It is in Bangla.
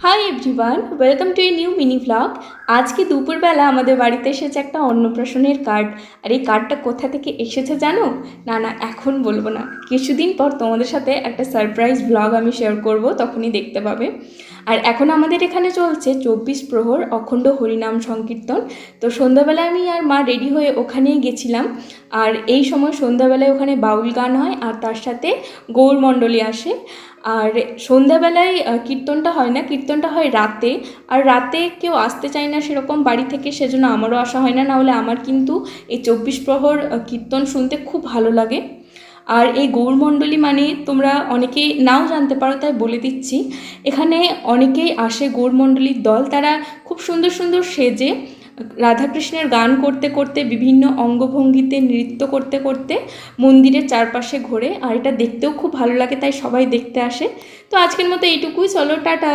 Hi everyone, welcome to a new mini vlog. আজকে দুপুরবেলা আমাদের বাড়িতে এসেছে একটা অন্নপ্রাশনের কার্ড। আর এই কার্ডটা কোথা থেকে এসেছে জানো? না না, এখন বলবো না, কিছুদিন পর তোমাদের সাথে একটা সারপ্রাইজ ভ্লগ আমি শেয়ার করব, তখনই দেখতে পাবে। আর এখন আমাদের এখানে চলছে 24 প্রহর অখণ্ড হরিনাম সংকীর্তন। তো সন্ধ্যাবেলায় আমি আর মা রেডি হয়ে ওখানেই গেছিলাম। আর এই সময় সন্ধ্যাবেলায় ওখানে বাউল গান হয় আর তার সাথে গৌরমণ্ডলী আসে। আর সন্ধ্যাবেলায় কীর্তনটা হয় না, কীর্তনটা হয় রাতে। আর রাতে কেউ আসতে চায় না সেরকম বাড়ি থেকে, সেজন্য আমারও আসা হয় না। নাহলে আমার কিন্তু এই 24 প্রহর কীর্তন শুনতে খুব ভালো লাগে। আর এই গৌরমণ্ডলী মানে তোমরা অনেকেই নাও জানতে পারো, তাই বলে দিচ্ছি। এখানে অনেকেই আসে গৌরমণ্ডলীর দল, তারা খুব সুন্দর সুন্দর সেজে রাধাকৃষ্ণের গান করতে করতে, বিভিন্ন অঙ্গভঙ্গিতে নৃত্য করতে করতে মন্দিরের চারপাশে ঘোরে। আর এটা দেখতেও খুব ভালো লাগে, তাই সবাই দেখতে আসে। তো আজকের মতো এইটুকুই, চলো টাটা।